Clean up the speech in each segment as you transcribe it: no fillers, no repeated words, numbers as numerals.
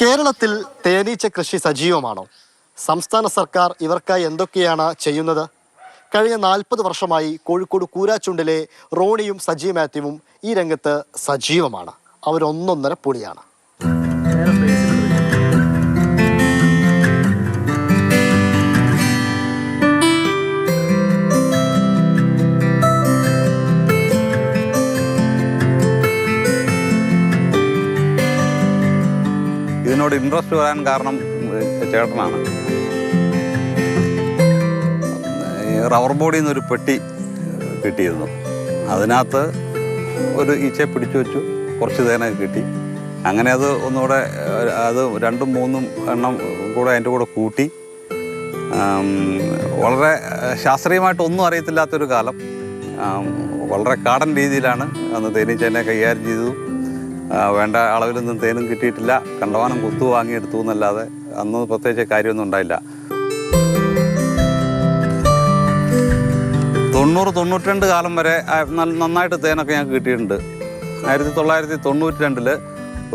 കേരളത്തിൽ തേനീച്ച കൃഷി സജീവമാണോ? സംസ്ഥാന സർക്കാർ ഇവർക്കായി എന്തൊക്കെയാണ് ചെയ്യുന്നത്? കഴിഞ്ഞ 40 വർഷമായി കോഴിക്കോട് കൂരാച്ചുണ്ടിലെ റോണിയും സജി മാത്യുവും ഈ രംഗത്ത് സജീവമാണ്. അവരൊന്നൊന്നര പൊടിയാണ്. ഇതിനോട് ഇൻട്രസ്റ്റ് വരാൻ കാരണം ചേട്ടനാണ്. റബ്ബർ ബോഡിയിൽ നിന്നൊരു പെട്ടി കിട്ടിയിരുന്നു. അതിനകത്ത് ഒരു ഈച്ചയെ പിടിച്ചു വെച്ചു, കുറച്ച് തേന കിട്ടി. അങ്ങനെ അത് ഒന്നുകൂടെ അത് 2-3 എണ്ണം കൂടെ അതിൻ്റെ കൂടെ കൂട്ടി. വളരെ ശാസ്ത്രീയമായിട്ടൊന്നും അറിയത്തില്ലാത്തൊരു കാലം. വളരെ കാടൻ രീതിയിലാണ് അന്ന് തേനീച്ചേനെ കൈകാര്യം ചെയ്തു. വേണ്ട അളവിലൊന്നും തേനും കിട്ടിയിട്ടില്ല. കണ്ടവാനം കുത്തു വാങ്ങിയെടുത്തു എന്നല്ലാതെ അന്ന് പ്രത്യേകിച്ച് കാര്യമൊന്നും ഉണ്ടായില്ല. 90-92 കാലം വരെ നന്നായിട്ട് തേനൊക്കെ ഞങ്ങൾക്ക് കിട്ടിയിട്ടുണ്ട്. 1992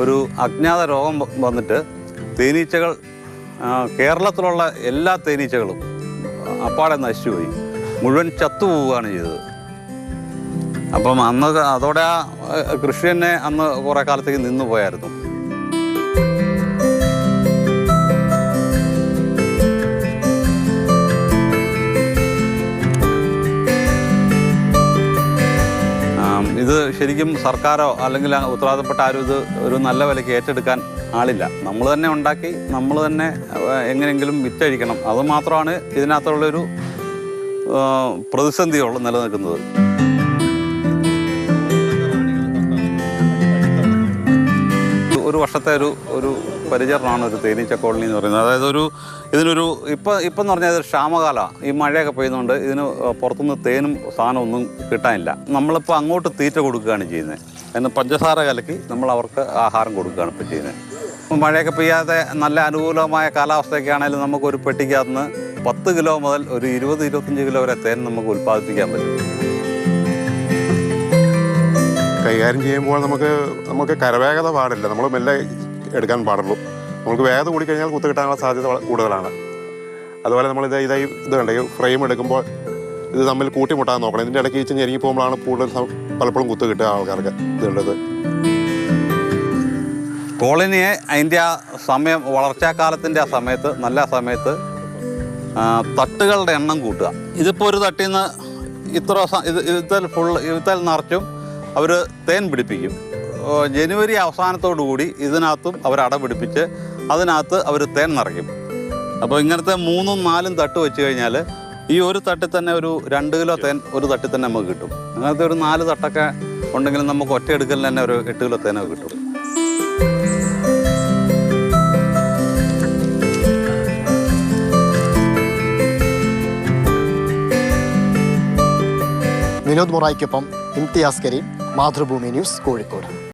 ഒരു അജ്ഞാത രോഗം വന്നിട്ട് തേനീച്ചകൾ, കേരളത്തിലുള്ള എല്ലാ തേനീച്ചകളും അപ്പാടെ നശിച്ചുപോയി, മുഴുവൻ ചത്തുപോവുകയാണ് ചെയ്തത്. അപ്പം അന്ന് അതോടെ ആ കൃഷി തന്നെ അന്ന് കുറേ കാലത്തേക്ക് നിന്നു പോയായിരുന്നു. ഇത് ശരിക്കും സർക്കാരോ അല്ലെങ്കിൽ ഉത്തരവാദിത്തപ്പെട്ട ആരും ഇത് ഒരു നല്ല വിലയ്ക്ക് ഏറ്റെടുക്കാൻ ആളില്ല. നമ്മൾ തന്നെ ഉണ്ടാക്കി നമ്മൾ തന്നെ എങ്ങനെയെങ്കിലും വിറ്റഴിക്കണം. അതുമാത്രമാണ് ഇതിനകത്തുള്ളൊരു പ്രതിസന്ധിയുള്ള നിലനിൽക്കുന്നത്. ഒരു വർഷത്തെ ഒരു പരിചരണമാണ് ഒരു തേനീച്ച കോളനി എന്ന് പറയുന്നത്. അതായത് ഇതിനൊരു ഇപ്പം എന്ന് പറഞ്ഞാൽ ഒരു ക്ഷാമകാലമാണ്. ഈ മഴയൊക്കെ പെയ്യുന്നുണ്ട്. ഇതിന് പുറത്തുനിന്ന് തേനും സാധനം ഒന്നും കിട്ടാനില്ല. നമ്മളിപ്പോൾ അങ്ങോട്ട് തീറ്റ കൊടുക്കുകയാണ് ചെയ്യുന്നത്. അതിന് പഞ്ചസാര കലക്കി നമ്മൾ അവർക്ക് ആഹാരം കൊടുക്കുകയാണ് ഇപ്പോൾ ചെയ്യുന്നത്. മഴയൊക്കെ പെയ്യാതെ നല്ല അനുകൂലമായ കാലാവസ്ഥയൊക്കെ ആണെങ്കിലും നമുക്കൊരു പെട്ടിക്കകത്ത് നിന്ന് 10 കിലോ മുതൽ ഒരു 20-25 കിലോ വരെ തേൻ നമുക്ക് ഉൽപ്പാദിപ്പിക്കാൻ പറ്റും. കൈകാര്യം ചെയ്യുമ്പോൾ നമുക്ക് കരവേഗത പാടില്ല. നമ്മൾ മെല്ലെ എടുക്കാൻ പാടുള്ളൂ. നമുക്ക് വേഗത കൂടിക്കഴിഞ്ഞാൽ കുത്ത് കിട്ടാനുള്ള സാധ്യത കൂടുതലാണ്. അതുപോലെ നമ്മൾ ഇത് കണ്ട ഈ ഫ്രെയിം എടുക്കുമ്പോൾ ഇത് തമ്മിൽ കൂട്ടിമുട്ടാൻ നോക്കണം. ഇതിൻ്റെ ഇടയ്ക്ക് ഈച്ച ഞെരുങ്ങി പോകുമ്പോഴാണ് കൂടുതൽ പലപ്പോഴും കുത്ത് കിട്ടുക ആൾക്കാർക്ക്. ഇതുള്ളത് കോളനിയെ അതിൻ്റെ ആ സമയം, വളർച്ചാക്കാലത്തിൻ്റെ ആ സമയത്ത്, നല്ല സമയത്ത് തട്ടുകളുടെ എണ്ണം കൂട്ടുക. ഇതിപ്പോൾ ഒരു തട്ടിൽ നിന്ന് ഇതിൽ നിറച്ചും അവർ തേൻ പിടിപ്പിക്കും. ജനുവരി അവസാനത്തോടുകൂടി ഇതിനകത്തും അവർ അട പിടിപ്പിച്ച് അതിനകത്ത് അവർ തേൻ നിറയ്ക്കും. അപ്പോൾ ഇങ്ങനത്തെ 3-4 തട്ട് വെച്ച് കഴിഞ്ഞാൽ ഈ ഒരു തട്ടിൽ തന്നെ ഒരു 2 കിലോ തേൻ ഒരു തട്ടിൽ തന്നെ നമുക്ക് കിട്ടും. അങ്ങനത്തെ ഒരു 4 തട്ടൊക്കെ ഉണ്ടെങ്കിൽ നമുക്ക് ഒറ്റയെടുക്കലിന് തന്നെ ഒരു 8 കിലോ തേനൊക്കെ കിട്ടും. വിനോദ് മൊറായിക്കൊപ്പം ഇംതിയാസ് കരീം, മാതൃഭൂമി ന്യൂസ്, കോഴിക്കോട്.